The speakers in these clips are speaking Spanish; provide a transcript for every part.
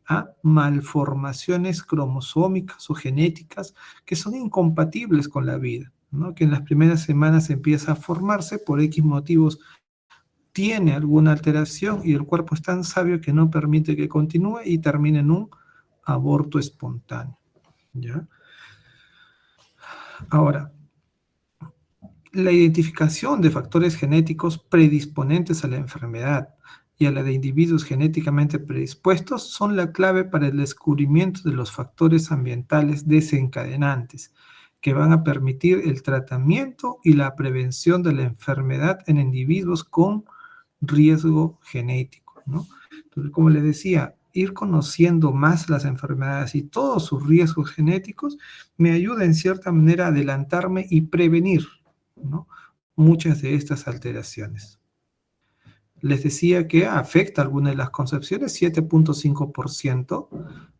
a malformaciones cromosómicas o genéticas que son incompatibles con la vida, ¿no? Que en las primeras semanas empieza a formarse por X motivos, tiene alguna alteración y el cuerpo es tan sabio que no permite que continúe y termina en un aborto espontáneo, ¿ya? Ahora, la identificación de factores genéticos predisponentes a la enfermedad y a la de individuos genéticamente predispuestos son la clave para el descubrimiento de los factores ambientales desencadenantes que van a permitir el tratamiento y la prevención de la enfermedad en individuos con riesgo genético, ¿no? Entonces, como les decía, ir conociendo más las enfermedades y todos sus riesgos genéticos me ayuda en cierta manera a adelantarme y prevenir, ¿no?, muchas de estas alteraciones. Les decía que afecta algunas de las concepciones, 7.5%.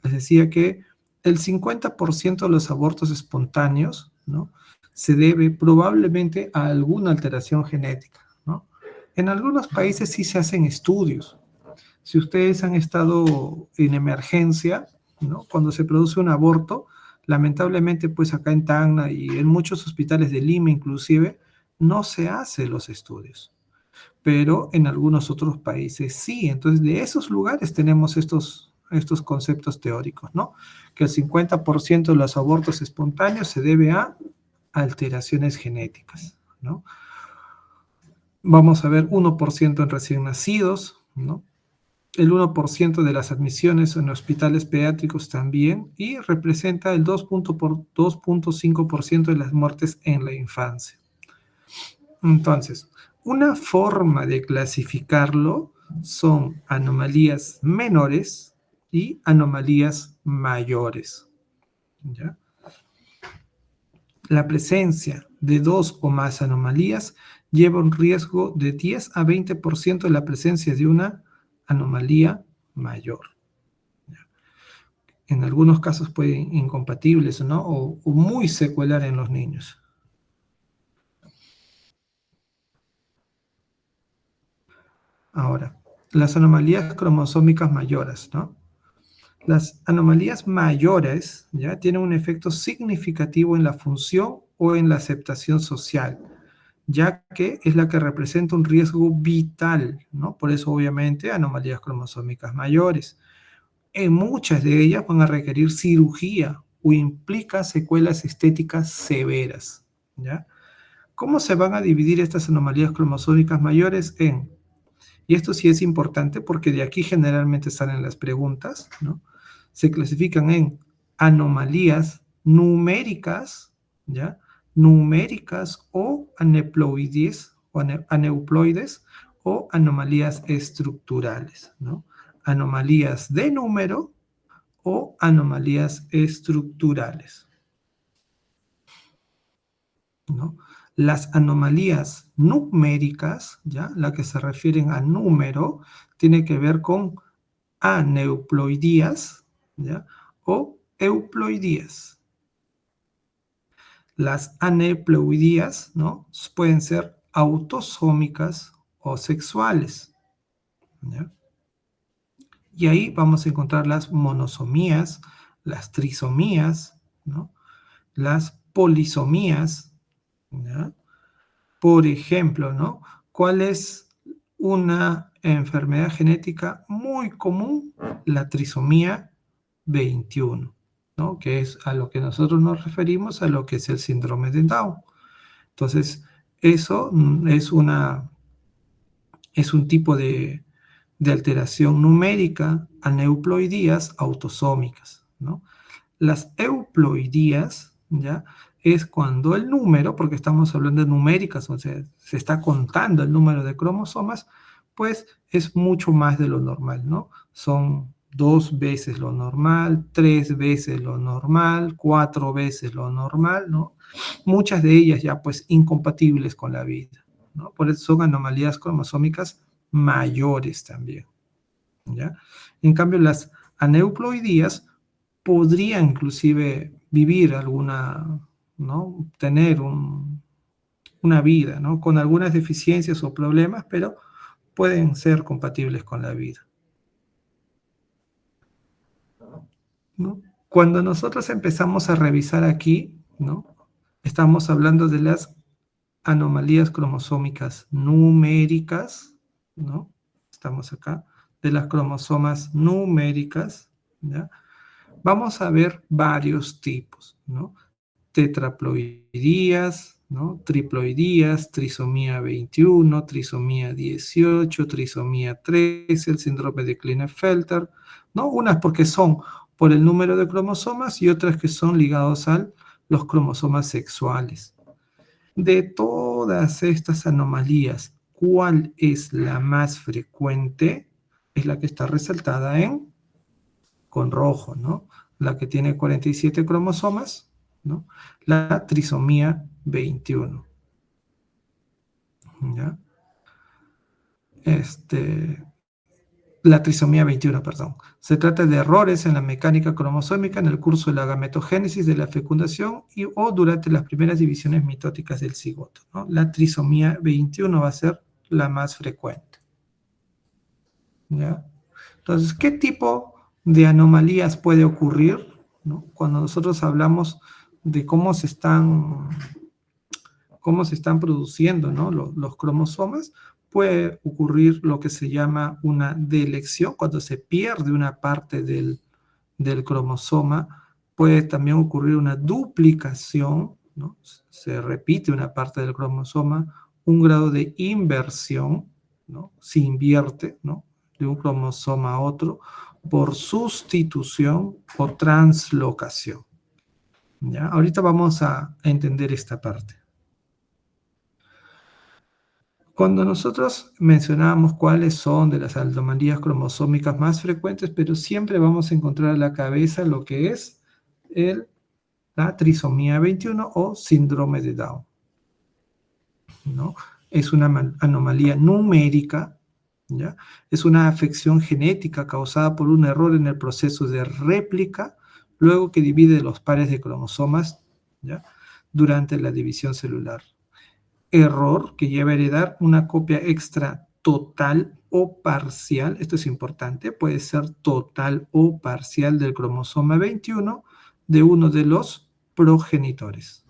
Les decía que el 50% de los abortos espontáneos, ¿no?, se debe probablemente a alguna alteración genética, ¿no? En algunos países sí se hacen estudios. Si ustedes han estado en emergencia, ¿no?, cuando se produce un aborto, lamentablemente, pues acá en Tacna y en muchos hospitales de Lima inclusive, no se hacen los estudios, pero en algunos otros países sí. Entonces, de esos lugares tenemos estos conceptos teóricos, ¿no? Que el 50% de los abortos espontáneos se debe a alteraciones genéticas, ¿no? Vamos a ver 1% en recién nacidos, ¿no? El 1% de las admisiones en hospitales pediátricos también, y representa el 2.5% de las muertes en la infancia. Entonces, una forma de clasificarlo son anomalías menores y anomalías mayores, ¿ya? La presencia de 2 o más anomalías lleva un riesgo de 10 a 20% de la presencia de una anomalía mayor. En algunos casos pueden incompatibles, ¿no?, o muy secuelar en los niños. Ahora, las anomalías cromosómicas mayores, ¿no? Las anomalías mayores, ¿ya?, tienen un efecto significativo en la función o en la aceptación social, ya que es la que representa un riesgo vital, ¿no? Por eso, obviamente, anomalías cromosómicas mayores. En muchas de ellas van a requerir cirugía o implica secuelas estéticas severas, ¿ya? ¿Cómo se van a dividir estas anomalías cromosómicas mayores? Y esto sí es importante porque de aquí generalmente salen las preguntas, ¿no? Se clasifican en anomalías numéricas, ¿ya? Numéricas o aneuploides o anomalías estructurales, ¿no? Anomalías de número o anomalías estructurales, ¿no? Las anomalías numéricas, ¿ya?, la que se refieren a número, tiene que ver con aneuploidías, ¿ya?, o euploidías. Las aneuploidías, ¿no?, pueden ser autosómicas o sexuales, ¿ya? Y ahí vamos a encontrar las monosomías, las trisomías, ¿no?, las polisomías, ¿ya? Por ejemplo, ¿no?, ¿cuál es una enfermedad genética muy común? La trisomía 21, ¿no?, que es a lo que nosotros nos referimos, a lo que es el síndrome de Down. Entonces, eso es un tipo de alteración numérica, aneuploidías autosómicas, ¿no? Las euploidías, ¿ya?, es cuando el número, porque estamos hablando de numéricas, o sea, se está contando el número de cromosomas, pues es mucho más de lo normal, ¿no? Son 2 veces lo normal, 3 veces lo normal, 4 veces lo normal, ¿no? Muchas de ellas ya pues incompatibles con la vida, ¿no? Por eso son anomalías cromosómicas mayores también, ¿ya? En cambio, las aneuploidías podrían inclusive vivir alguna, ¿no?, tener una vida, ¿no?, con algunas deficiencias o problemas, pero pueden ser compatibles con la vida. ¿no? Cuando nosotros empezamos a revisar aquí, ¿no? Estamos hablando de las anomalías cromosómicas numéricas, ¿no? Estamos acá, de las cromosomas numéricas, ¿ya? Vamos a ver varios tipos, ¿no? Tetraploidías, ¿no? Triploidías, trisomía 21, trisomía 18, trisomía 13, el síndrome de Klinefelter, ¿no? Unas porque son por el número de cromosomas y otras que son ligados a los cromosomas sexuales. De todas estas anomalías, ¿cuál es la más frecuente? Es la que está resaltada con rojo, ¿no? La que tiene 47 cromosomas, ¿no? La trisomía 21, ¿ya? La trisomía 21, perdón. Se trata de errores en la mecánica cromosómica en el curso de la gametogénesis de la fecundación o durante las primeras divisiones mitóticas del cigoto, ¿no? La trisomía 21 va a ser la más frecuente, ¿ya? Entonces, ¿qué tipo de anomalías puede ocurrir, ¿no? Cuando nosotros hablamos de cómo se están produciendo, ¿no? Los cromosomas? Puede ocurrir lo que se llama una delección, cuando se pierde una parte del cromosoma. Puede también ocurrir una duplicación, ¿no? Se repite una parte del cromosoma, un grado de inversión, ¿no? Se invierte, ¿no? De un cromosoma a otro por sustitución o translocación, ¿ya? Ahorita vamos a entender esta parte. Cuando nosotros mencionábamos cuáles son de las anomalías cromosómicas más frecuentes, pero siempre vamos a encontrar a la cabeza lo que es la trisomía 21 o síndrome de Down, ¿no? Es una anomalía numérica, ¿ya? Es una afección genética causada por un error en el proceso de réplica, luego que divide los pares de cromosomas, ¿ya? Durante la división celular. Error que lleva a heredar una copia extra total o parcial, esto es importante, puede ser total o parcial del cromosoma 21 de uno de los progenitores.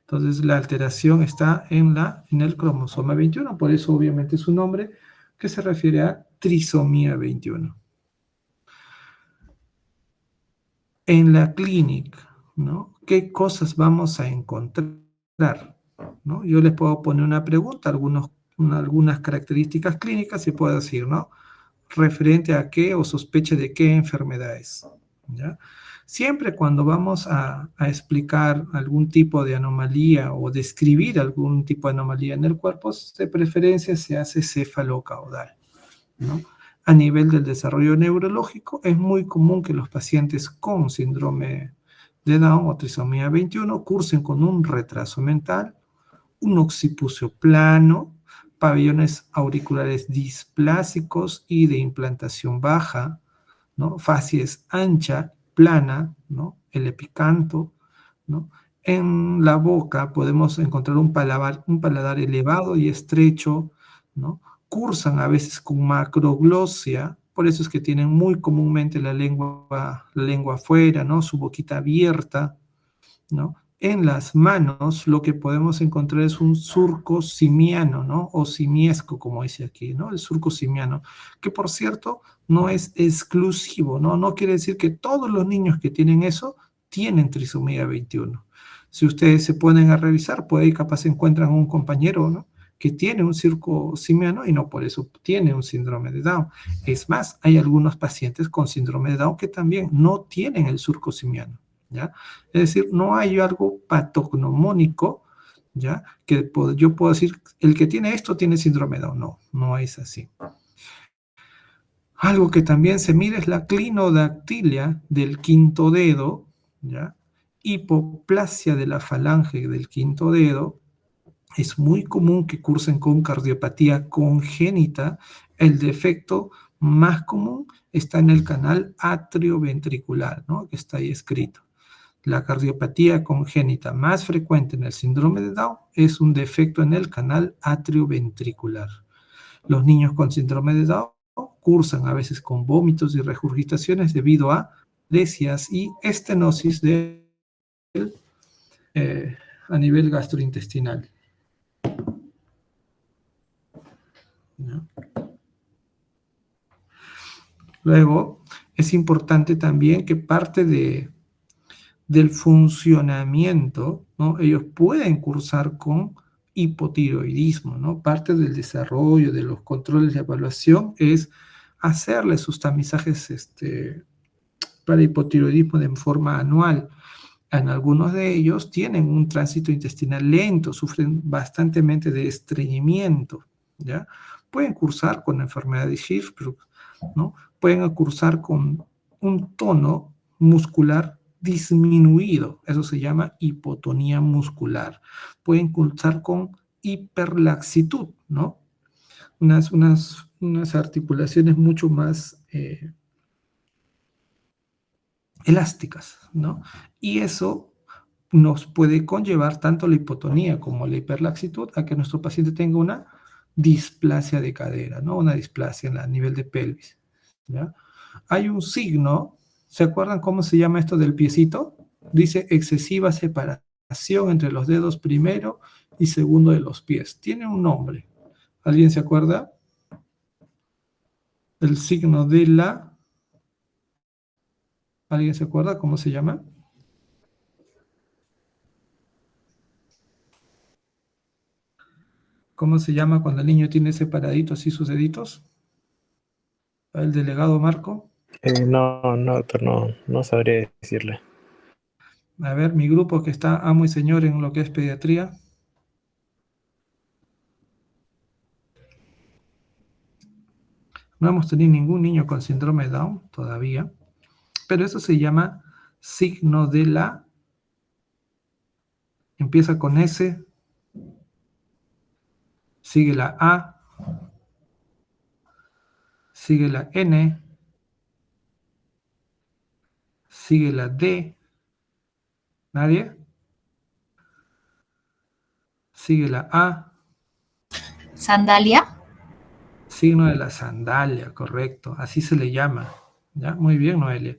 Entonces la alteración está en el cromosoma 21, por eso obviamente su nombre que se refiere a trisomía 21. En la clínica, ¿no? ¿Qué cosas vamos a encontrar? ¿No? Yo les puedo poner una pregunta, algunas características clínicas y puedo decir, ¿no? Referente a qué o sospecha de qué enfermedad es, ¿ya? Siempre cuando vamos a explicar algún tipo de anomalía o describir algún tipo de anomalía en el cuerpo, de preferencia se hace cefalocaudal, ¿no? A nivel del desarrollo neurológico, es muy común que los pacientes con síndrome de Down o trisomía 21 cursen con un retraso mental, un occipucio plano, pabellones auriculares displásicos y de implantación baja, ¿no? Facies ancha, plana, ¿no? El epicanto, ¿no? En la boca podemos encontrar un paladar elevado y estrecho, ¿no? Cursan a veces con macroglosia, por eso es que tienen muy comúnmente la lengua afuera, ¿no? Su boquita abierta, ¿no? En las manos lo que podemos encontrar es un surco simiano, ¿no? O simiesco, como dice aquí, ¿no? El surco simiano, que por cierto no es exclusivo, ¿no? No quiere decir que todos los niños que tienen eso tienen trisomía 21. Si ustedes se ponen a revisar, puede que capaz encuentran un compañero, ¿no? Que tiene un surco simiano y no por eso tiene un síndrome de Down. Es más, hay algunos pacientes con síndrome de Down que también no tienen el surco simiano, ¿ya? Es decir, no hay algo patognomónico, ¿ya? Que yo puedo decir, el que tiene esto tiene síndrome de Down. No, no es así. Algo que también se mide es la clinodactilia del quinto dedo, ¿ya? Hipoplasia de la falange del quinto dedo. Es muy común que cursen con cardiopatía congénita. El defecto más común está en el canal atrioventricular, ¿no? Que está ahí escrito. La cardiopatía congénita más frecuente en el síndrome de Down es un defecto en el canal atrioventricular. Los niños con síndrome de Down cursan a veces con vómitos y regurgitaciones debido a lesias y estenosis a nivel gastrointestinal, ¿no? Luego, es importante también que parte del funcionamiento, ¿no? Ellos pueden cursar con hipotiroidismo, ¿no? Parte del desarrollo de los controles de evaluación es hacerle sus tamizajes para hipotiroidismo de forma anual. En algunos de ellos tienen un tránsito intestinal lento, sufren bastantemente de estreñimiento, ¿ya? Pueden cursar con enfermedad de Hirschsprung, ¿no? Pueden cursar con un tono muscular disminuido, eso se llama hipotonía muscular. Pueden cursar con hiperlaxitud, ¿no? Unas articulaciones mucho más elásticas, ¿no? Y eso nos puede conllevar tanto la hipotonía como la hiperlaxitud a que nuestro paciente tenga una displasia de cadera, ¿no? Una displasia a nivel de pelvis, ¿ya? Hay un signo, ¿se acuerdan cómo se llama esto del piecito? Dice excesiva separación entre los dedos primero y segundo de los pies. Tiene un nombre. ¿Alguien se acuerda? El signo de la... ¿Alguien se acuerda cómo se llama? ¿Cómo se llama cuando el niño tiene separaditos así sus deditos? El delegado Marco. No, doctor, no sabría decirle. A ver, mi grupo que está amo y señor en lo que es pediatría. No hemos tenido ningún niño con síndrome de Down todavía, pero eso se llama signo de la... Empieza con S, sigue la A, sigue la N, sigue la D. ¿Nadie? Sigue la A. ¿Sandalia? Signo de la sandalia, correcto. Así se le llama. ¿Ya? Muy bien, Noelia,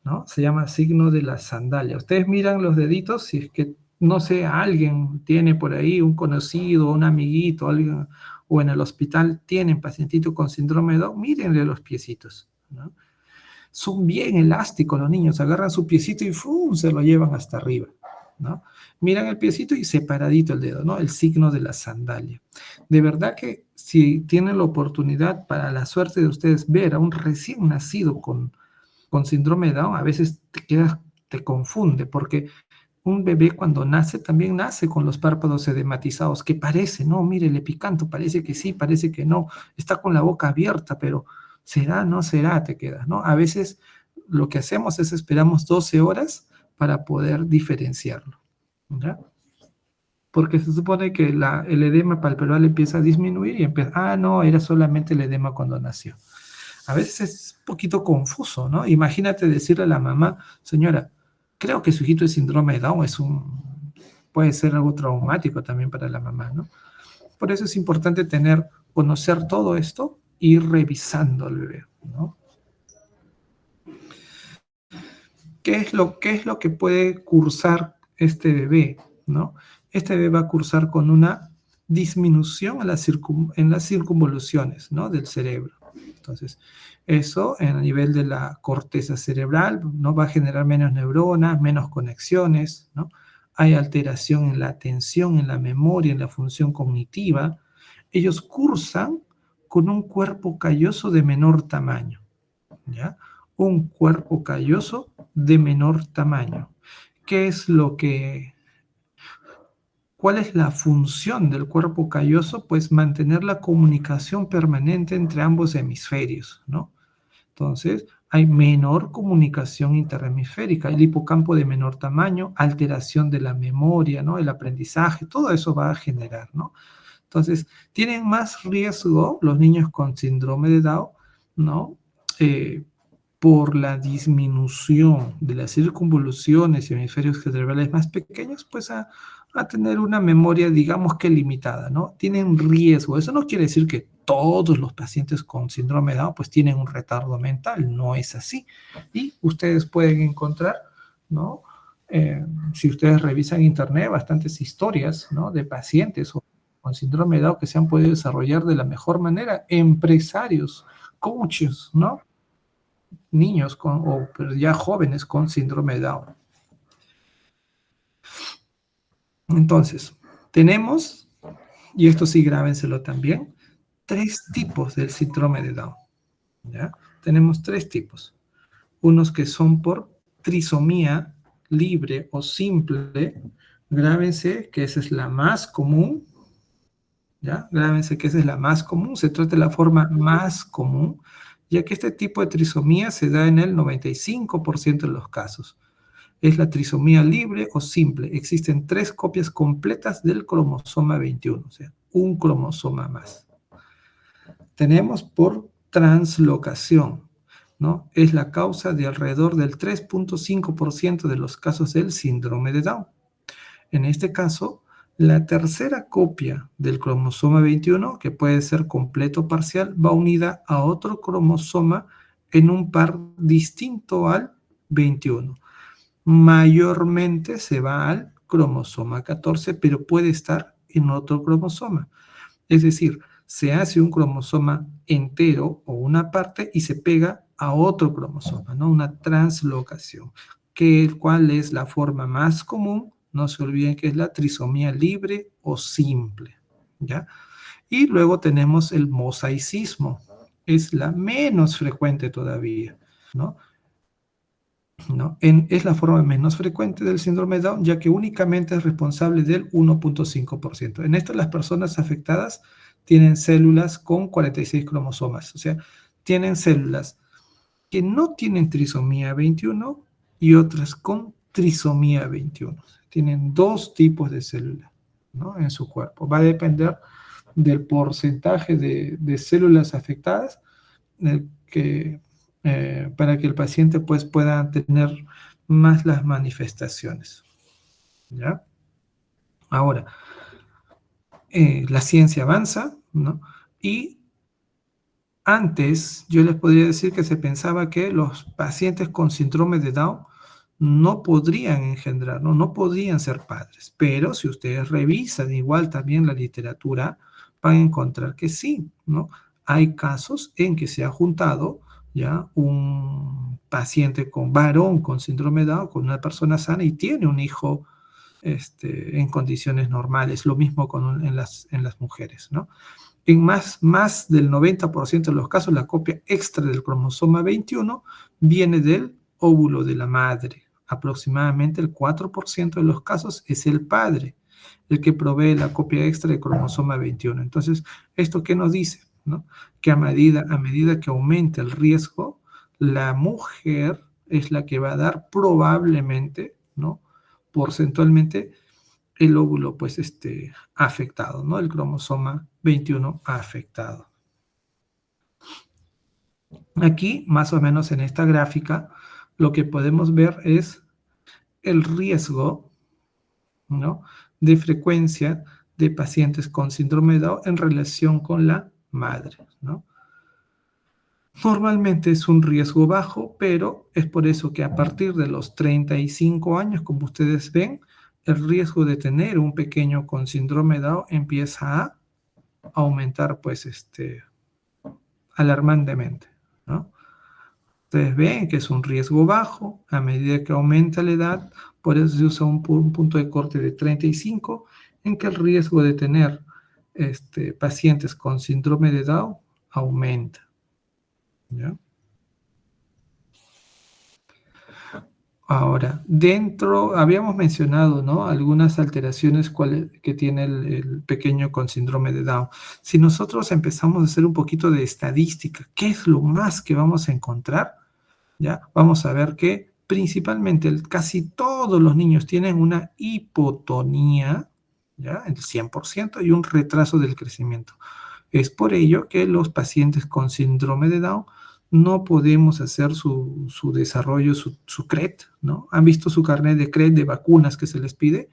¿no? Se llama signo de la sandalia. Ustedes miran los deditos, si es que, no sé, alguien tiene por ahí un conocido, un amiguito, alguien, o en el hospital tienen pacientito con síndrome de Down, mírenle los piecitos, ¿no? Son bien elásticos los niños, agarran su piecito y ¡fum!, se lo llevan hasta arriba, ¿no? Miran el piecito y separadito el dedo, ¿no? El signo de la sandalia. De verdad que si tienen la oportunidad, para la suerte de ustedes, ver a un recién nacido con síndrome de Down, a veces te confunde, porque un bebé cuando nace también nace con los párpados edematizados, que parece, no, mire, le picanto, parece que sí, parece que no, está con la boca abierta, pero será, no será, te quedas, ¿no? A veces lo que hacemos es esperamos 12 horas para poder diferenciarlo, ¿ya? Porque se supone que el edema palpebral empieza a disminuir y empieza, no, era solamente el edema cuando nació. A veces es un poquito confuso, ¿no? Imagínate decirle a la mamá, señora, creo que su hijito es síndrome de Down, puede ser algo traumático también para la mamá, ¿no? Por eso es importante conocer todo esto y ir revisando al bebé, ¿no? ¿Qué es lo que puede cursar este bebé, ¿no? Este bebé va a cursar con una disminución en las circunvoluciones, ¿no?, del cerebro. Entonces, eso a nivel de la corteza cerebral, ¿no?, va a generar menos neuronas, menos conexiones, ¿no? Hay alteración en la atención, en la memoria, en la función cognitiva. Ellos cursan con un cuerpo calloso de menor tamaño, ¿ya? Un cuerpo calloso de menor tamaño. ¿Cuál es la función del cuerpo calloso? Pues mantener la comunicación permanente entre ambos hemisferios, ¿no? Entonces, hay menor comunicación interhemisférica, el hipocampo de menor tamaño, alteración de la memoria, ¿no?, el aprendizaje, todo eso va a generar, ¿no? Entonces, tienen más riesgo los niños con síndrome de Down, ¿no?, por la disminución de las circunvoluciones y hemisferios cerebrales más pequeños, pues a a tener una memoria, digamos que limitada, ¿no? Tienen riesgo. Eso no quiere decir que todos los pacientes con síndrome de Down pues tienen un retardo mental, no es así. Y ustedes pueden encontrar, ¿no? Si ustedes revisan internet, bastantes historias, ¿no? De pacientes con síndrome de Down que se han podido desarrollar de la mejor manera, empresarios, coaches, ¿no? Niños o ya jóvenes con síndrome de Down. Entonces, tenemos, y esto sí grábenselo también, 3 tipos del síndrome de Down, ¿ya? Tenemos 3 tipos. Unos que son por trisomía libre o simple, grábense que esa es la más común, ¿ya? Grábense que esa es la más común, se trata de la forma más común, ya que este tipo de trisomía se da en el 95% de los casos. Es la trisomía libre o simple. Existen 3 copias completas del cromosoma 21, o sea, un cromosoma más. Tenemos por translocación, ¿no? Es la causa de alrededor del 3.5% de los casos del síndrome de Down. En este caso, la tercera copia del cromosoma 21, que puede ser completo o parcial, va unida a otro cromosoma en un par distinto al 21. Mayormente se va al cromosoma 14, pero puede estar en otro cromosoma. Es decir, se hace un cromosoma entero o una parte y se pega a otro cromosoma, ¿no? Una translocación. ¿Cuál es la forma más común? No se olviden que es la trisomía libre o simple, ¿ya? Y luego tenemos el mosaicismo. Es la menos frecuente todavía, ¿no? Es la forma menos frecuente del síndrome de Down, ya que únicamente es responsable del 1.5%. En esto las personas afectadas tienen células con 46 cromosomas, o sea, tienen células que no tienen trisomía 21 y otras con trisomía 21. Tienen 2 tipos de células, ¿no? En su cuerpo. Va a depender del porcentaje de células afectadas para que el paciente pues, pueda tener más las manifestaciones, ¿ya? Ahora, la ciencia avanza, ¿no? Y antes yo les podría decir que se pensaba que los pacientes con síndrome de Down no podrían engendrar, no podrían ser padres, pero si ustedes revisan igual también la literatura, van a encontrar que sí, ¿no? Hay casos en que se ha juntado ya un paciente con varón con síndrome de Down con una persona sana y tiene un hijo en condiciones normales, lo mismo en las mujeres, ¿no? En más del 90% de los casos, la copia extra del cromosoma 21 viene del óvulo de la madre. Aproximadamente el 4% de los casos es el padre el que provee la copia extra del cromosoma 21. Entonces, ¿esto qué nos dice? ¿No? Que a medida que aumenta el riesgo, la mujer es la que va a dar probablemente, ¿no? Porcentualmente, el óvulo pues afectado, ¿no? El cromosoma 21 afectado. Aquí, más o menos en esta gráfica, lo que podemos ver es el riesgo, ¿no? De frecuencia de pacientes con síndrome de Down en relación con la madre, ¿no? Normalmente es un riesgo bajo, pero es por eso que a partir de los 35 años, como ustedes ven, el riesgo de tener un pequeño con síndrome de Down empieza a aumentar, pues, alarmantemente, ¿no? Ustedes ven que es un riesgo bajo, a medida que aumenta la edad, por eso se usa un punto de corte de 35, en que el riesgo de tener pacientes con síndrome de Down aumenta, ¿ya? Ahora, habíamos mencionado, ¿no? Algunas alteraciones que tiene el pequeño con síndrome de Down. Si nosotros empezamos a hacer un poquito de estadística, ¿qué es lo más que vamos a encontrar? ¿Ya? Vamos a ver que principalmente casi todos los niños tienen una hipotonía, ¿ya? El 100% y un retraso del crecimiento. Es por ello que los pacientes con síndrome de Down no podemos hacer su desarrollo, su CRET, ¿no? ¿Han visto su carnet de CRET de vacunas que se les pide?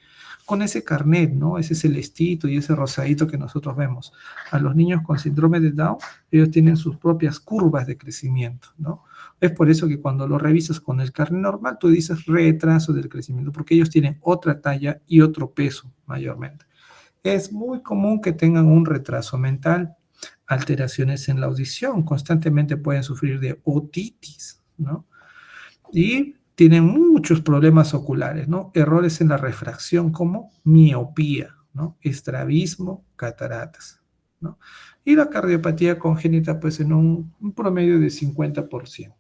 con ese carnet, ¿no? Ese celestito y ese rosadito que nosotros vemos. A los niños con síndrome de Down, ellos tienen sus propias curvas de crecimiento, ¿no? Es por eso que cuando lo revisas con el carnet normal, tú dices retraso del crecimiento, porque ellos tienen otra talla y otro peso mayormente. Es muy común que tengan un retraso mental, alteraciones en la audición, constantemente pueden sufrir de otitis, ¿no? Y tienen muchos problemas oculares, ¿no? Errores en la refracción como miopía, ¿no? Estrabismo, cataratas, ¿no? Y la cardiopatía congénita, pues en un promedio de 50%.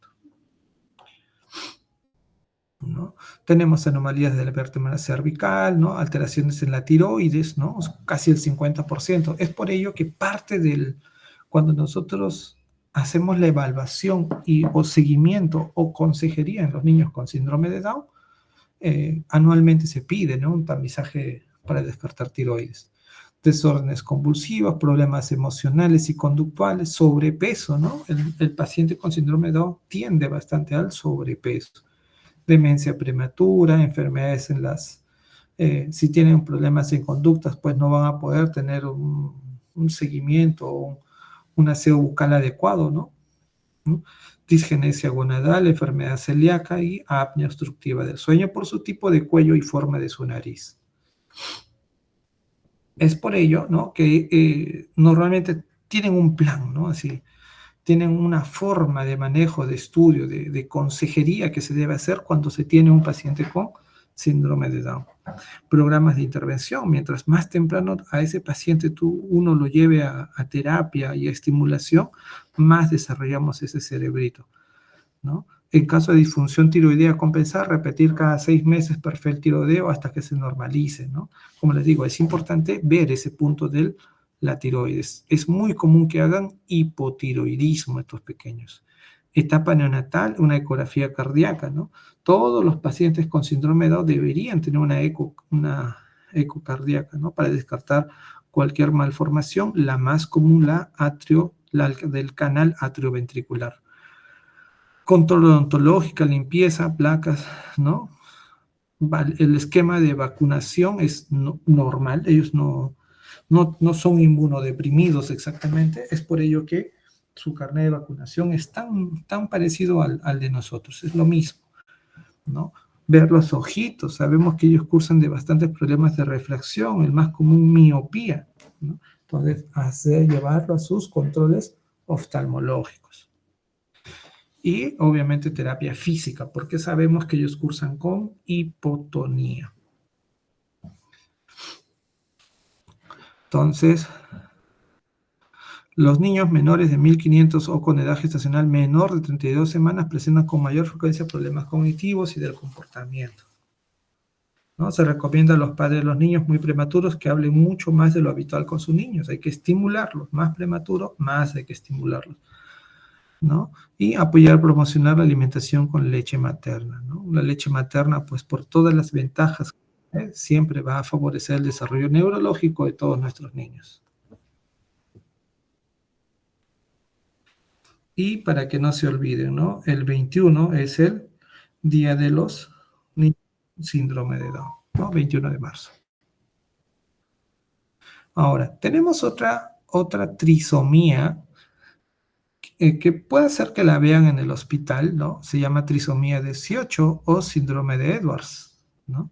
¿No? Tenemos anomalías de la vértebra cervical, ¿no? Alteraciones en la tiroides, ¿no? Casi el 50%. Es por ello que cuando nosotros hacemos la evaluación o seguimiento o consejería en los niños con síndrome de Down, anualmente se pide, ¿no? Un tamizaje para descartar tiroides. Desórdenes convulsivos, problemas emocionales y conductuales, sobrepeso, ¿no? El paciente con síndrome de Down tiende bastante al sobrepeso. Demencia prematura, enfermedades si tienen problemas en conductas, pues no van a poder tener un seguimiento o un aseo bucal adecuado, ¿no? Disgenesia gonadal, enfermedad celíaca y apnea obstructiva del sueño por su tipo de cuello y forma de su nariz. Es por ello, ¿no? Que normalmente tienen un plan, ¿no? Así, tienen una forma de manejo, de estudio, de consejería que se debe hacer cuando se tiene un paciente con síndrome de Down. Programas de intervención, mientras más temprano a ese paciente uno lo lleve a terapia y a estimulación, más desarrollamos ese cerebrito, ¿no? En caso de disfunción tiroidea compensar, repetir cada 6 meses perfil tiroideo hasta que se normalice, ¿no? Como les digo, es importante ver ese punto de la tiroides. Es muy común que hagan hipotiroidismo estos pequeños. Etapa neonatal, una ecografía cardíaca, ¿no? Todos los pacientes con síndrome de Down deberían tener una eco cardíaca, ¿no? Para descartar cualquier malformación, la más común, la del canal atrioventricular. Control odontológica, limpieza, placas, ¿no? El esquema de vacunación es normal, ellos no son inmunodeprimidos exactamente, es por ello que su carnet de vacunación es tan parecido al de nosotros, es lo mismo, ¿no? Ver los ojitos, sabemos que ellos cursan de bastantes problemas de refracción, el más común miopía, ¿no? Entonces, llevarlo a sus controles oftalmológicos. Y obviamente terapia física, porque sabemos que ellos cursan con hipotonía. Entonces, los niños menores de 1500 o con edad gestacional menor de 32 semanas presentan con mayor frecuencia problemas cognitivos y del comportamiento, ¿no? Se recomienda a los padres de los niños muy prematuros que hablen mucho más de lo habitual con sus niños. Hay que estimularlos, más prematuro, más hay que estimularlos, ¿no? Y apoyar, promocionar la alimentación con leche materna, ¿no? La leche materna, pues por todas las ventajas, siempre va a favorecer el desarrollo neurológico de todos nuestros niños. Y para que no se olviden, ¿no? El 21 es el Día de los Niños con Síndrome de Down, ¿no? 21 de marzo. Ahora, tenemos otra trisomía que puede ser que la vean en el hospital, ¿no? Se llama trisomía 18 o síndrome de Edwards, ¿no?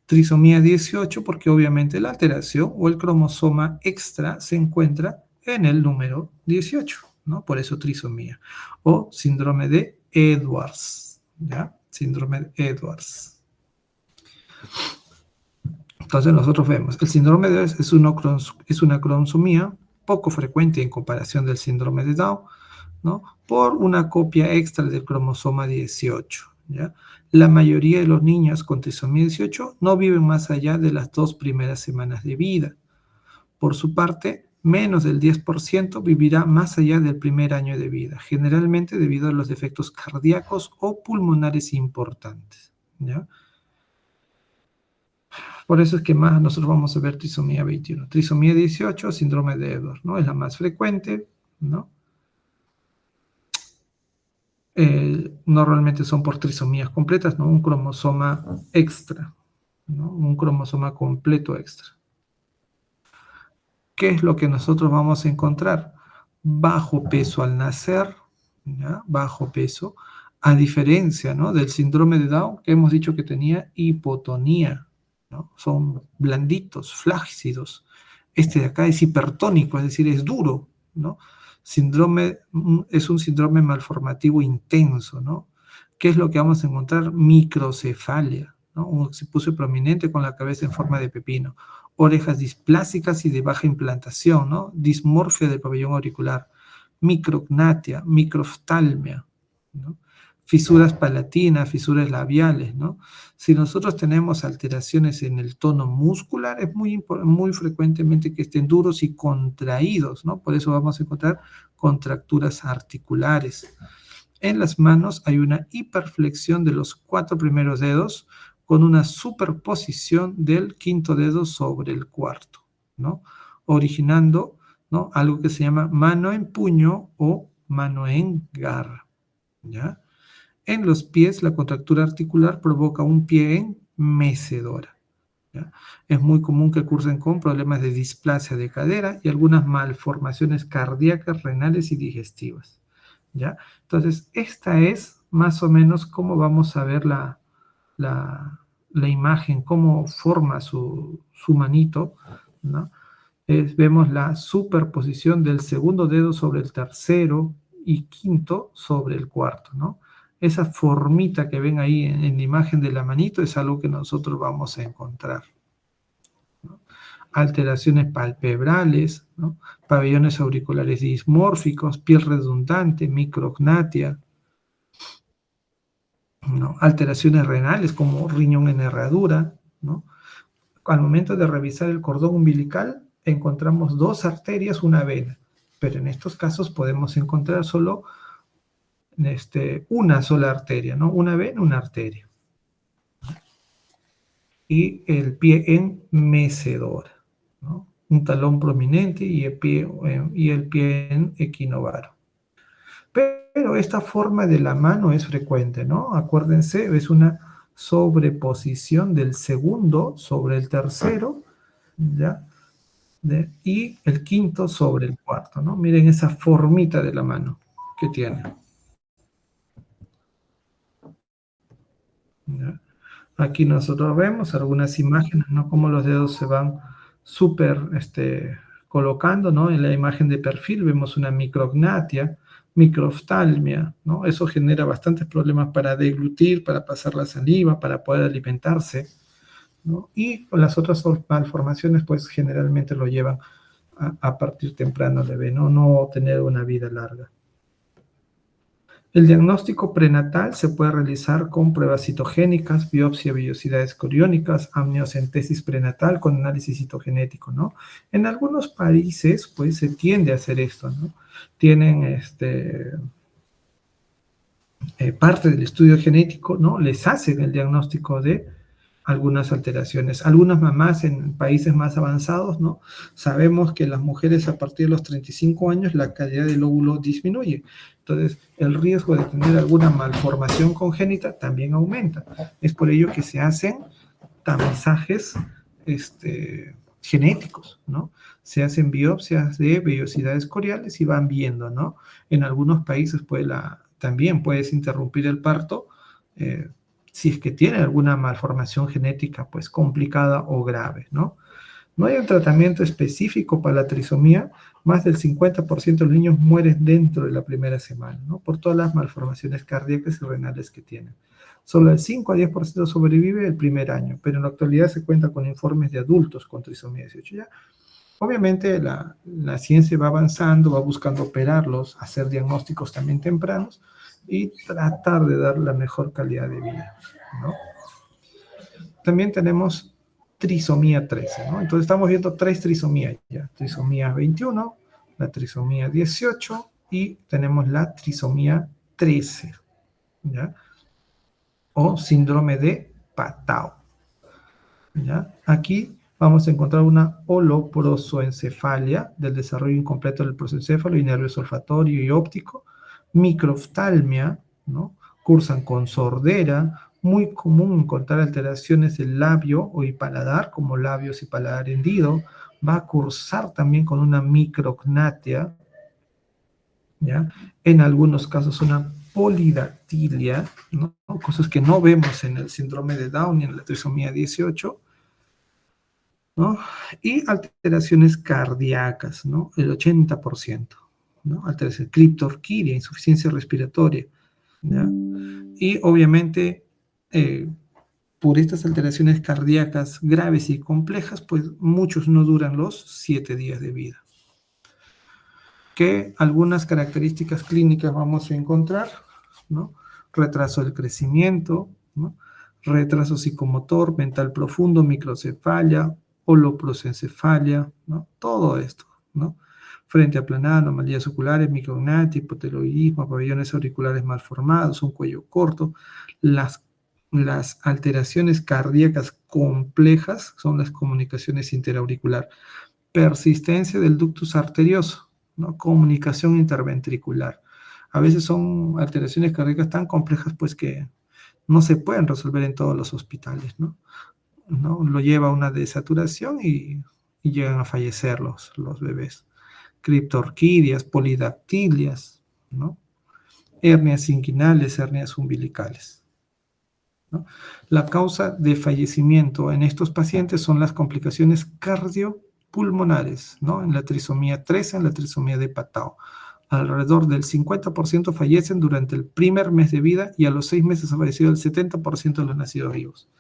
Trisomía 18 porque obviamente la alteración o el cromosoma extra se encuentra en el número 18, ¿no? Por eso trisomía. O síndrome de Edwards, ¿ya? Síndrome de Edwards. Entonces nosotros vemos, el síndrome de Edwards es una cromosomía poco frecuente en comparación del síndrome de Down, ¿no? Por una copia extra del cromosoma 18, ¿ya? La mayoría de los niños con trisomía 18 no viven más allá de las 2 primeras semanas de vida. Por su parte, menos del 10% vivirá más allá del primer año de vida, generalmente debido a los defectos cardíacos o pulmonares importantes, ¿ya? Por eso es que más nosotros vamos a ver trisomía 21. Trisomía 18, síndrome de Edwards, ¿no? Es la más frecuente, ¿no? Normalmente son por trisomías completas, ¿no? Un cromosoma extra, ¿no? Un cromosoma completo extra. ¿Qué es lo que nosotros vamos a encontrar? Bajo peso al nacer, ¿ya? Bajo peso, a diferencia, ¿no?, del síndrome de Down, que hemos dicho que tenía hipotonía, ¿no? Son blanditos, flácidos. Este de acá es hipertónico, es decir, es duro, ¿no? Es un síndrome malformativo intenso, ¿no? ¿Qué es lo que vamos a encontrar? Microcefalia, ¿no? Un occipucio prominente con la cabeza en forma de pepino, orejas displásicas y de baja implantación, ¿no? Dismorfia del pabellón auricular, micrognatia, microftalmia, ¿no? Fisuras palatinas, fisuras labiales, ¿no? Si nosotros tenemos alteraciones en el tono muscular, es muy frecuentemente que estén duros y contraídos, ¿no? Por eso vamos a encontrar contracturas articulares. En las manos hay una hiperflexión de los 4 primeros dedos con una superposición del 5.º dedo sobre el 4.º, ¿no? Originando, ¿no?, algo que se llama mano en puño o mano en garra, ¿ya? En los pies, la contractura articular provoca un pie en mecedora, ¿ya? Es muy común que cursen con problemas de displasia de cadera y algunas malformaciones cardíacas, renales y digestivas, ¿ya? Entonces, esta es más o menos cómo vamos a ver la imagen, cómo forma su manito, ¿no? Vemos la superposición del 2.º dedo sobre el 3.º y 5.º sobre el 4.º, ¿no? Esa formita que ven ahí en la imagen de la manito es algo que nosotros vamos a encontrar, ¿no? Alteraciones palpebrales, ¿no? Pabellones auriculares dismórficos, piel redundante, micrognatia, ¿no? Alteraciones renales como riñón en herradura, ¿no? Al momento de revisar el cordón umbilical encontramos 2 arterias, una vena, pero en estos casos podemos encontrar solo una sola arteria, ¿no? Una vena, una arteria. Y el pie en mecedora, ¿no? Un talón prominente y el pie en equinovaro. Pero esta forma de la mano es frecuente, ¿no? Acuérdense, es una sobreposición del 2.º sobre el 3.º, ¿ya? Y el 5.º sobre el 4.º, ¿no? Miren esa formita de la mano que tiene, ¿ya? Aquí nosotros vemos algunas imágenes, ¿no? Cómo los dedos se van súper colocando, ¿no? En la imagen de perfil vemos una micrognatia, microftalmia, ¿no? Eso genera bastantes problemas para deglutir, para pasar la saliva, para poder alimentarse, ¿no? Y con las otras malformaciones, pues generalmente lo llevan a partir temprano del bebé, ¿no? No tener una vida larga. El diagnóstico prenatal se puede realizar con pruebas citogénicas, biopsia de vellosidades coriónicas, amniocentesis prenatal con análisis citogenético, ¿no? En algunos países, pues, se tiende a hacer esto, ¿no? Tienen parte del estudio genético, ¿no? Les hacen el diagnóstico de algunas alteraciones. Algunas mamás en países más avanzados, ¿no? Sabemos que las mujeres a partir de los 35 años la calidad del óvulo disminuye. Entonces, el riesgo de tener alguna malformación congénita también aumenta. Es por ello que se hacen tamizajes genéticos, ¿no? Se hacen biopsias de vellosidades coriales y van viendo, ¿no? En algunos países también puedes interrumpir el parto si es que tiene alguna malformación genética, pues complicada o grave, ¿no? No hay un tratamiento específico para la trisomía, más del 50% de los niños mueren dentro de la primera semana, ¿no? Por todas las malformaciones cardíacas y renales que tienen. Solo el 5 a 10% sobrevive el primer año, pero en la actualidad se cuenta con informes de adultos con trisomía 18 ya. Obviamente la ciencia va avanzando, va buscando operarlos, hacer diagnósticos también tempranos, y tratar de dar la mejor calidad de vida, ¿no? También tenemos trisomía 13, ¿no? Entonces estamos viendo 3 trisomías ya. Trisomía 21, la trisomía 18 y tenemos la trisomía 13, ¿ya? O síndrome de Patau, ¿ya? Aquí vamos a encontrar una holoprosoencefalia del desarrollo incompleto del prosencéfalo y nervios olfatorio y óptico, microftalmia, ¿no? Cursan con sordera, Muy común encontrar alteraciones del labio y paladar, como labios y paladar hendido. Va a cursar también con una micrognatia, ¿ya? En algunos casos una polidactilia, ¿no? Cosas que no vemos en el síndrome de Down y en la trisomía 18, ¿no? Y alteraciones cardíacas, ¿no? El 80%, ¿no? Alteración criptorquidia, insuficiencia respiratoria, ¿ya? Y obviamente, por estas alteraciones cardíacas graves y complejas, pues muchos no duran los 7 días de vida. ¿Qué algunas características clínicas vamos a encontrar? ¿No? Retraso del crecimiento, ¿no? Retraso psicomotor, mental profundo, microcefalia, holoprosencefalia, ¿no? Todo esto, ¿no? Frente aplanada, anomalías oculares, micrognatia, hipoteloidismo, pabellones auriculares malformados, un cuello corto. Las alteraciones cardíacas complejas son las comunicaciones interauricular. Persistencia del ductus arterioso, ¿no? Comunicación interventricular. A veces son alteraciones cardíacas tan complejas pues que no se pueden resolver en todos los hospitales, ¿no? Lo lleva a una desaturación y llegan a fallecer los bebés. Criptorquidias, polidactilias, ¿no? Hernias inguinales, hernias umbilicales, ¿no? La causa de fallecimiento en estos pacientes son las complicaciones cardiopulmonares, ¿no? En la trisomía 13, en la trisomía de Patau. Alrededor del 50% fallecen durante el primer mes de vida y a los 6 meses ha fallecido el 70% de los nacidos vivos,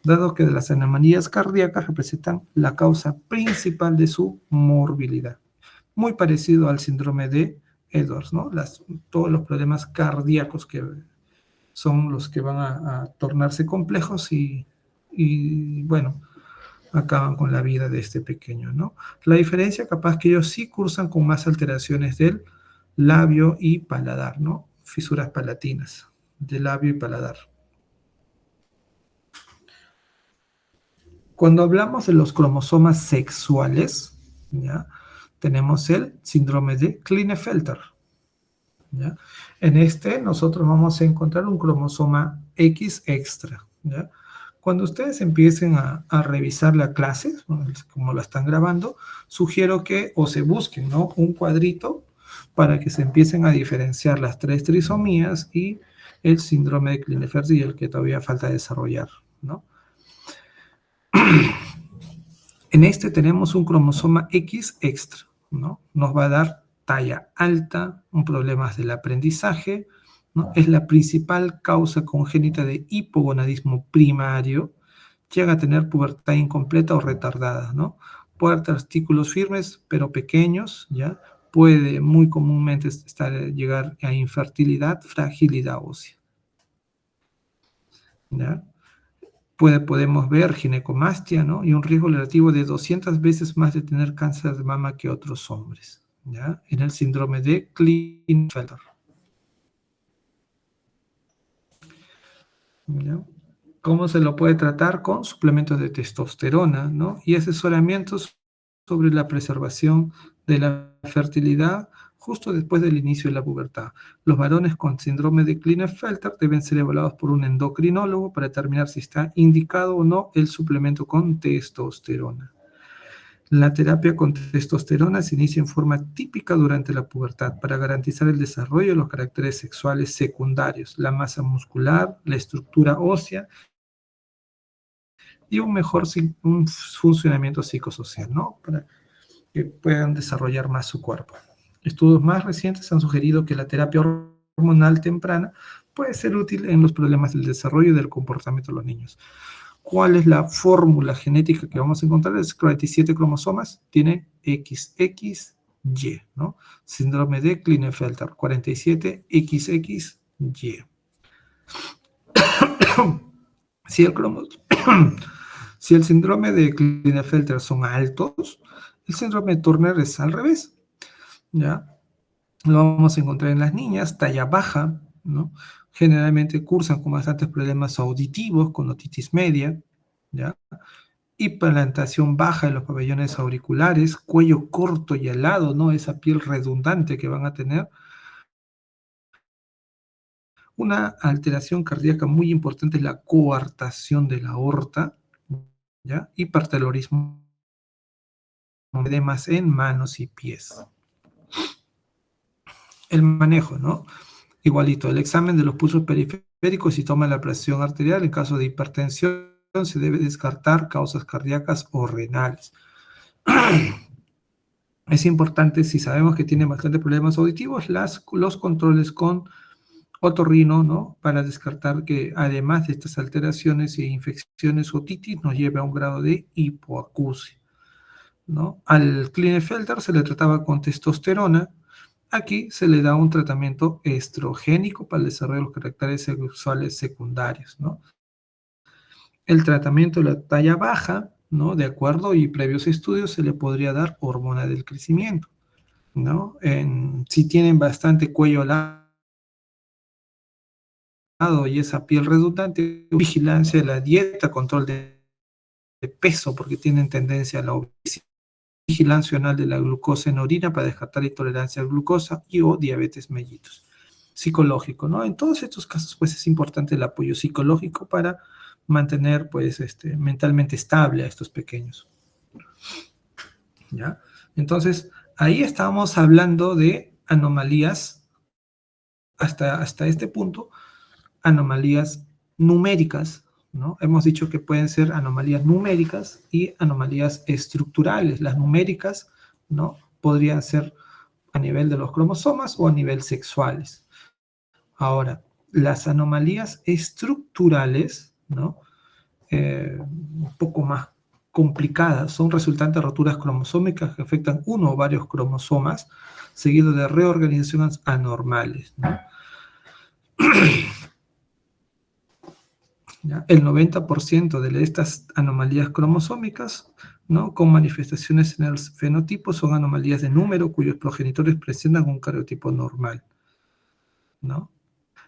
dado que las anomalías cardíacas representan la causa principal de su morbilidad. Muy parecido al síndrome de Edwards, ¿no? Todos los problemas cardíacos que son los que van a tornarse complejos y, bueno, acaban con la vida de este pequeño, ¿no? La diferencia capaz que ellos sí cursan con más alteraciones del labio y paladar, ¿no? Fisuras palatinas del labio y paladar. Cuando hablamos de los cromosomas sexuales, ¿ya? Tenemos el síndrome de Klinefelter, ¿ya? En este nosotros vamos a encontrar un cromosoma X extra, ¿ya? Cuando ustedes empiecen a revisar la clase, como la están grabando, sugiero que o se busquen, ¿no? Un cuadrito para que se empiecen a diferenciar las 3 trisomías y el síndrome de Klinefelter y el que todavía falta desarrollar, ¿no? En este tenemos un cromosoma X extra, ¿no? Nos va a dar talla alta, un problema del aprendizaje, ¿no? Es la principal causa congénita de hipogonadismo primario. Llega a tener pubertad incompleta o retardada, ¿no? Puede tener testículos firmes pero pequeños, ¿ya? Puede muy comúnmente llegar a infertilidad, fragilidad ósea, ¿ya? Podemos ver ginecomastia, ¿no? Y un riesgo relativo de 200 veces más de tener cáncer de mama que otros hombres, ¿ya? En el síndrome de Klinefelter, ¿ya? ¿Cómo se lo puede tratar? Con suplementos de testosterona, ¿no? Y asesoramientos sobre la preservación de la fertilidad justo después del inicio de la pubertad. Los varones con síndrome de Klinefelter deben ser evaluados por un endocrinólogo para determinar si está indicado o no el suplemento con testosterona. La terapia con testosterona se inicia en forma típica durante la pubertad para garantizar el desarrollo de los caracteres sexuales secundarios, la masa muscular, la estructura ósea y un mejor funcionamiento psicosocial, ¿no? Para que puedan desarrollar más su cuerpo. Estudios más recientes han sugerido que la terapia hormonal temprana puede ser útil en los problemas del desarrollo y del comportamiento de los niños. ¿Cuál es la fórmula genética que vamos a encontrar? Es 47 cromosomas, tiene XXY, ¿no? Síndrome de Klinefelter, 47 XXY. Si el síndrome de Klinefelter son altos, el síndrome de Turner es al revés, ¿ya? Lo vamos a encontrar en las niñas, talla baja, ¿no? Generalmente cursan con bastantes problemas auditivos, con otitis media, ¿ya? Implantación baja en los pabellones auriculares, cuello corto y helado, ¿no? Esa piel redundante que van a tener. Una alteración cardíaca muy importante es la coartación de la aorta, ¿ya? Hipertelorismo, edemas en manos y pies. El manejo, ¿no? Igualito, el examen de los pulsos periféricos y toma la presión arterial. En caso de hipertensión, se debe descartar causas cardíacas o renales. Es importante, si sabemos que tiene bastantes problemas auditivos, los controles con otorrino, ¿no? Para descartar que además de estas alteraciones e infecciones otitis nos lleve a un grado de hipoacusia, ¿no? Al Klinefelter se le trataba con testosterona. Aquí se le da un tratamiento estrogénico para el desarrollo de los caracteres sexuales secundarios, ¿no? El tratamiento de la talla baja, ¿no? De acuerdo y previos estudios, se le podría dar hormona del crecimiento, ¿no? Si tienen bastante cuello largo y esa piel redundante, vigilancia de la dieta, control de peso, porque tienen tendencia a la obesidad, vigilancia anal de la glucosa en orina para descartar intolerancia a glucosa y o diabetes mellitus. Psicológico, ¿no? En todos estos casos, pues es importante el apoyo psicológico para mantener, pues, mentalmente estable a estos pequeños, ¿ya? Entonces, ahí estábamos hablando de anomalías, hasta este punto, anomalías numéricas, ¿no? Hemos dicho que pueden ser anomalías numéricas y anomalías estructurales. Las numéricas, ¿no? Podrían ser a nivel de los cromosomas o a nivel sexuales. Ahora, las anomalías estructurales, ¿no? Un poco más complicadas, son resultantes de roturas cromosómicas que afectan uno o varios cromosomas, seguido de reorganizaciones anormales, ¿no? ¿Ya? El 90% de estas anomalías cromosómicas, ¿no? Con manifestaciones en el fenotipo son anomalías de número cuyos progenitores presentan un cariotipo normal, ¿no?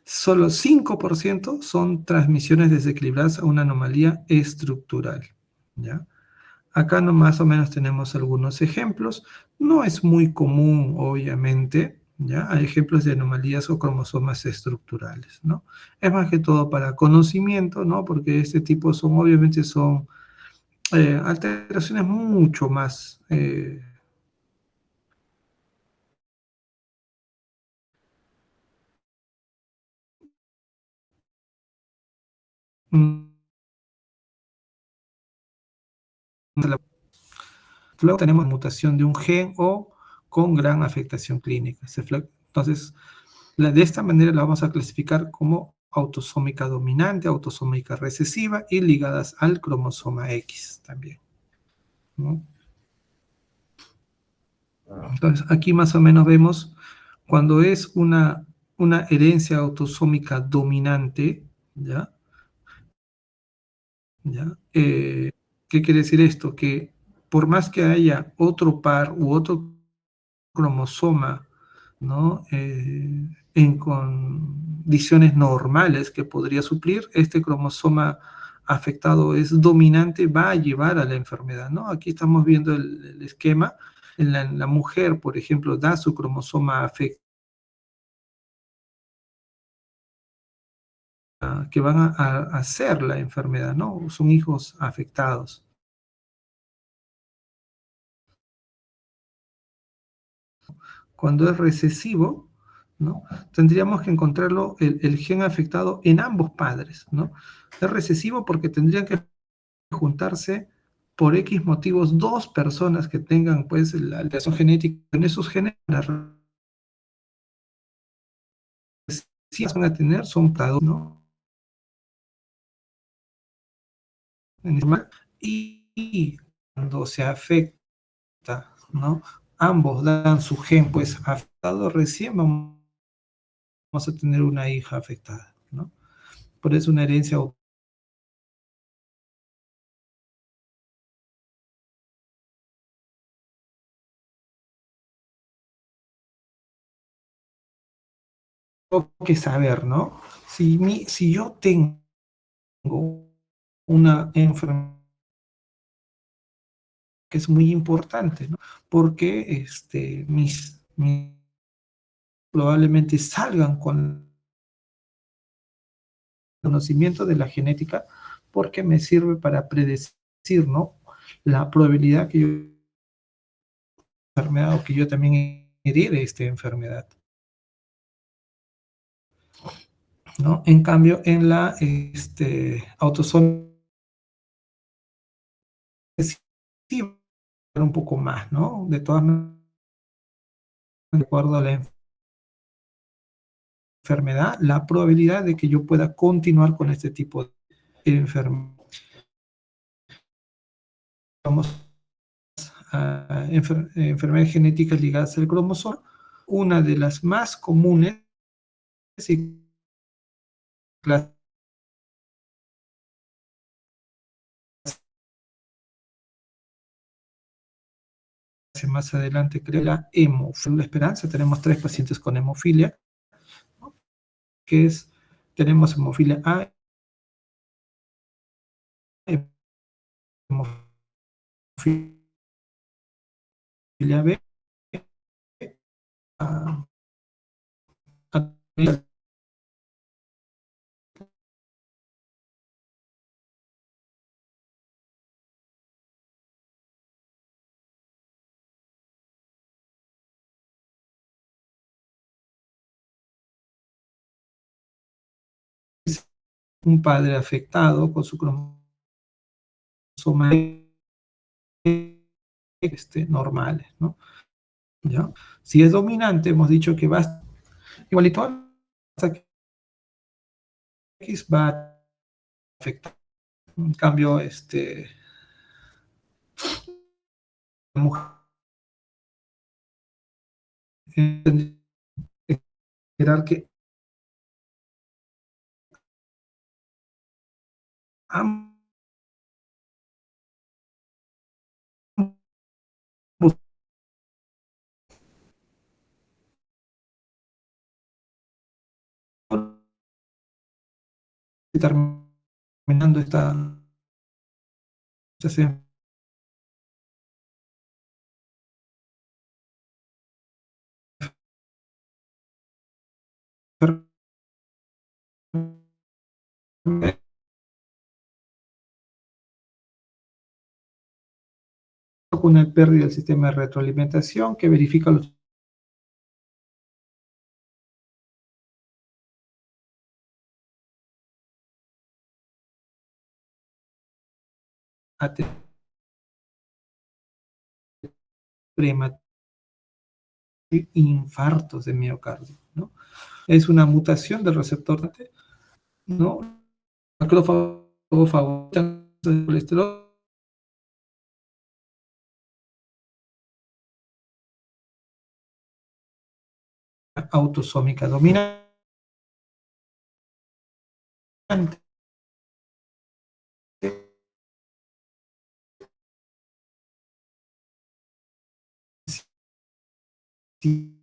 Solo 5% son transmisiones desequilibradas a una anomalía estructural, ¿ya? Acá no más o menos tenemos algunos ejemplos. No es muy común, obviamente, ¿ya? Hay ejemplos de anomalías o cromosomas estructurales, ¿no? Es más que todo para conocimiento, ¿no? Porque este tipo obviamente son alteraciones mucho más mm, luego tenemos mutación de un gen o con gran afectación clínica. Entonces, de esta manera la vamos a clasificar como autosómica dominante, autosómica recesiva y ligadas al cromosoma X también, ¿no? Entonces, aquí más o menos vemos cuando es una herencia autosómica dominante, ¿ya? ¿Ya? ¿Qué quiere decir esto? Que por más que haya otro par u otro cromosoma, ¿no? En condiciones normales que podría suplir, este cromosoma afectado es dominante, va a llevar a la enfermedad, ¿no? Aquí estamos viendo el esquema. En la mujer, por ejemplo, da su cromosoma afectado, que van a hacer la enfermedad, ¿no? Son hijos afectados. Cuando es recesivo, ¿no? Tendríamos que encontrarlo, el gen afectado en ambos padres, ¿no? Es recesivo porque tendrían que juntarse por X motivos dos personas que tengan, pues, la alteración genética en esos genes, las recesivas van a tener son prados, ¿no? Y cuando se afecta, ¿no? Ambos dan su gen, pues, afectado, recién vamos a tener una hija afectada, ¿no? Por eso una herencia que saber, ¿no? Si yo tengo una enfermedad que es muy importante, ¿no? Porque mis probablemente salgan con conocimiento de la genética porque me sirve para predecir, ¿no? La probabilidad que yo enfermedad o que yo también herede esta enfermedad, ¿no? En cambio, en la autosomía sí un poco más, ¿no? De todas maneras, de acuerdo a la enfermedad, la probabilidad de que yo pueda continuar con este tipo de enfermedad. Vamos a enfermedades genéticas ligadas al cromosoma. Una de las más comunes y clase más adelante creo la hemofilia. La esperanza, tenemos 3 pacientes con hemofilia, ¿no? Que es, tenemos hemofilia A, hemofilia B, a, a un padre afectado con su cromosoma normales, ¿no? ¿Ya? Si es dominante, hemos dicho que va igualito hasta que X va a afectar. En cambio, la mujer que ambos terminando esta enfermedad con una pérdida del sistema de retroalimentación que verifica los prematuros infartos de miocardio, ¿no? Es una mutación del receptor, ¿no? Macrófago favorita el colesterol autosómica dominante y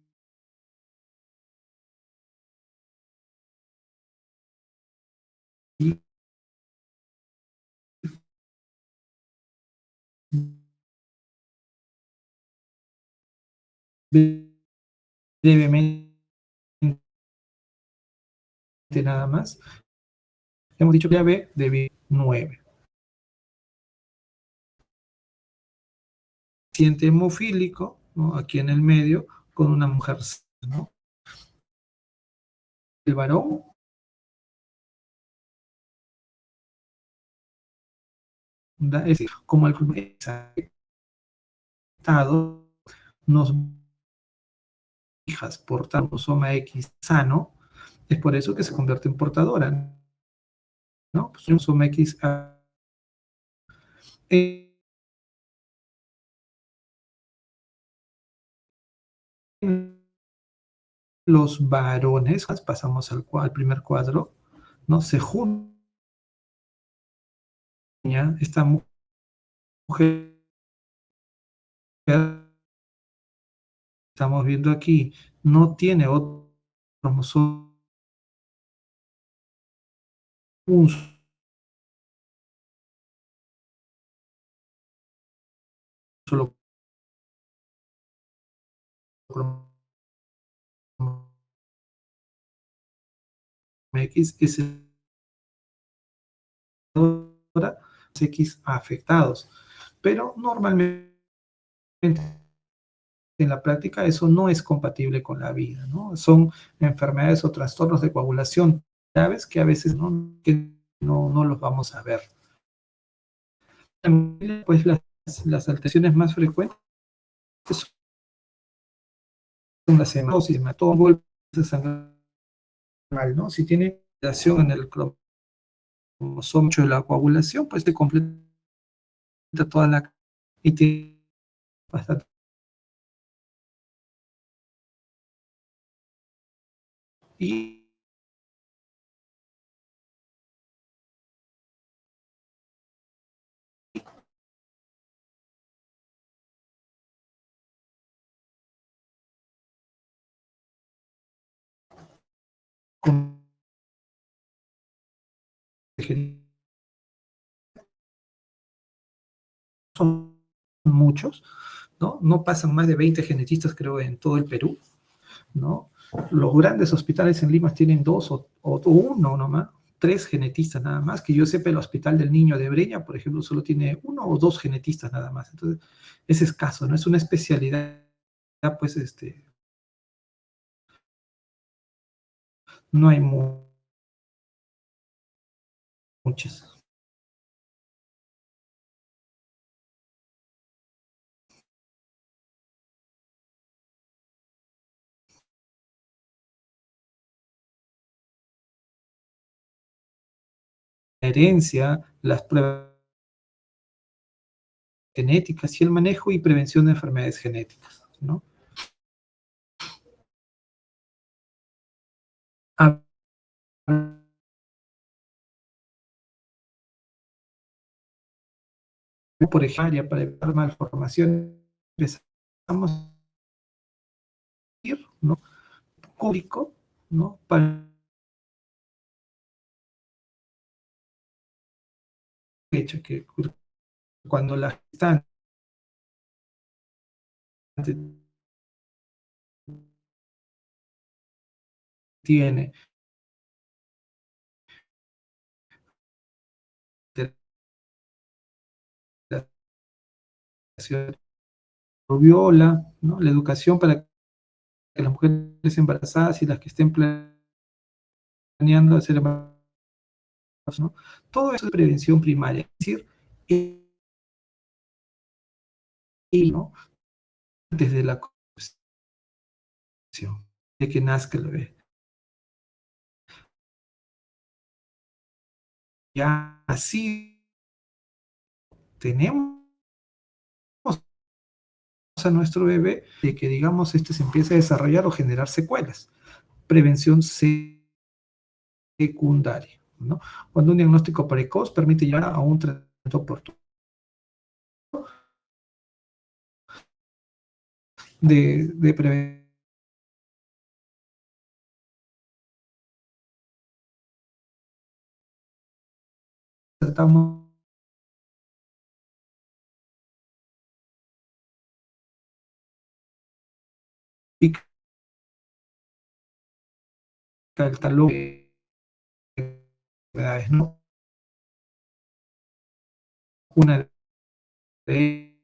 brevemente nada más. Hemos dicho que la B de 9. Paciente hemofílico, ¿no? Aquí en el medio, con una mujer, ¿no? El varón es decir, como el estado nos hijas portando cromosoma X sano, es por eso que se convierte en portadora, ¿no? Pues cromosoma X en los varones, pasamos al primer cuadro, ¿no? Se junta esta mujer, estamos viendo aquí, no tiene otro cromosoma, un solo cromosoma X, es el X afectados. Pero normalmente en la práctica eso no es compatible con la vida, ¿no? Son enfermedades o trastornos de coagulación graves que a veces no los vamos a ver. Pues las alteraciones más frecuentes son las hematosis, golpes de sangre, ¿no? Si tiene alteración en el cromosoma de la coagulación, pues se completa toda la y tiene bastante. Y con son muchos, ¿no? No pasan más de 20 genetistas, creo, en todo el Perú, ¿no? Los grandes hospitales en Lima tienen dos o uno nomás, 3 genetistas nada más, que yo sepa el Hospital del Niño de Breña, por ejemplo, solo tiene 1 o 2 genetistas nada más, entonces es escaso, no es una especialidad, pues, no hay muchas. La herencia, las pruebas genéticas y el manejo y prevención de enfermedades genéticas, ¿no? Por ejemplo, para evitar malformaciones, empezamos a ir, ¿no? Público, ¿no? Para el hecho que cuando la gestante tiene rubiola, ¿no? La educación para que las mujeres embarazadas y las que estén planeando hacer embarazos, ¿no? Todo eso es prevención primaria, es decir, ¿no? Desde la concepción, de que nazca el bebé. Ya así tenemos a nuestro bebé de que, digamos, se empiece a desarrollar o generar secuelas. Prevención secundaria, ¿no? Cuando un diagnóstico precoz permite llegar a un tratamiento oportuno de prevención. Tratamos el talón de edades, ¿no? Una de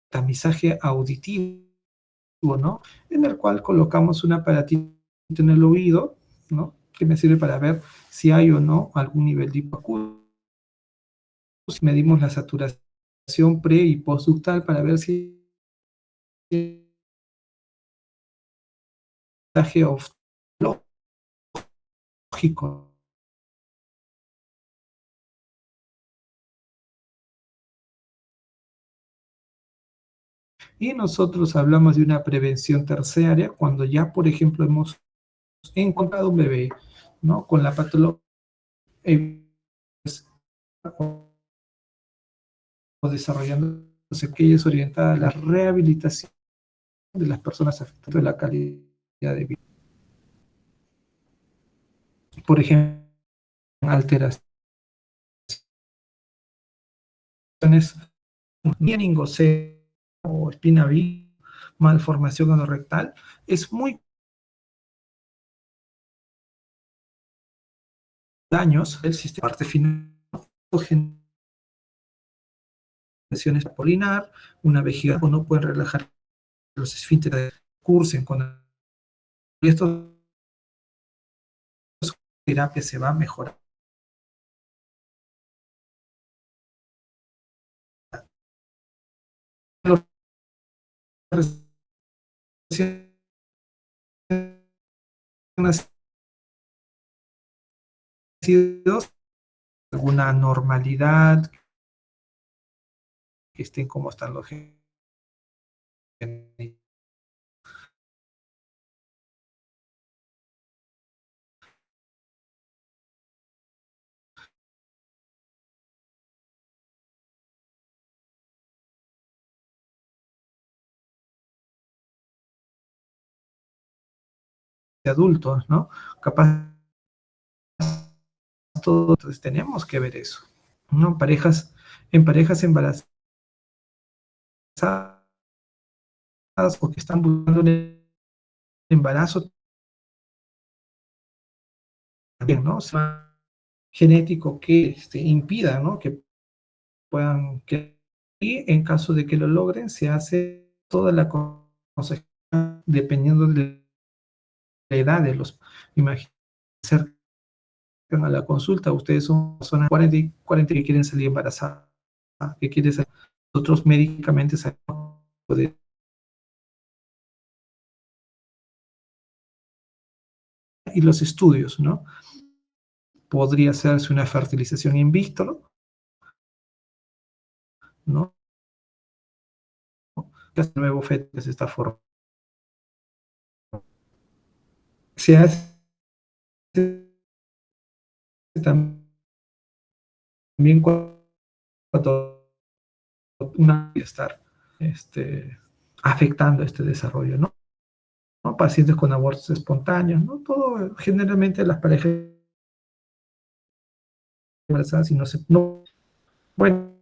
tamizaje auditivo, ¿no? En el cual colocamos un aparatito en el oído, ¿no? Que me sirve para ver si hay o no algún nivel de hipoacusia. Medimos la saturación pre y postductal para ver si el oftalmológico. Y nosotros hablamos de una prevención terciaria cuando ya, por ejemplo, hemos encontrado un bebé, ¿no? Con la patología o desarrollando sequillas orientadas a la rehabilitación de las personas afectadas de la calidad de vida. Por ejemplo, alteraciones meningocele o espina bífida, malformación anorrectal, es muy daños del sistema parte final, lesiones polinar, una vejiga, o no pueden relajar los esfínteres, cursen con y esto terapia se va a mejorar. Alguna normalidad, que estén como están los genes de adultos, ¿no? Capaz todos, entonces tenemos que ver eso, ¿no? En parejas embarazadas o que están buscando un embarazo también, ¿no? O sea, genético que impida, ¿no? Que puedan, que y en caso de que lo logren, se hace toda la consejería dependiendo de la edad de los, imagínense, a la consulta, ustedes son personas 40 y 40 que quieren salir embarazadas, que quieren salir, nosotros médicamente sabemos de, y los estudios, ¿no? Podría hacerse una fertilización in vitro, ¿no? El nuevo feto se está formando. Se hace también cuando una estar afectando este desarrollo, ¿no? ¿No? Pacientes con abortos espontáneos, ¿no? Todo, generalmente las parejas embarazadas y no se... No, bueno,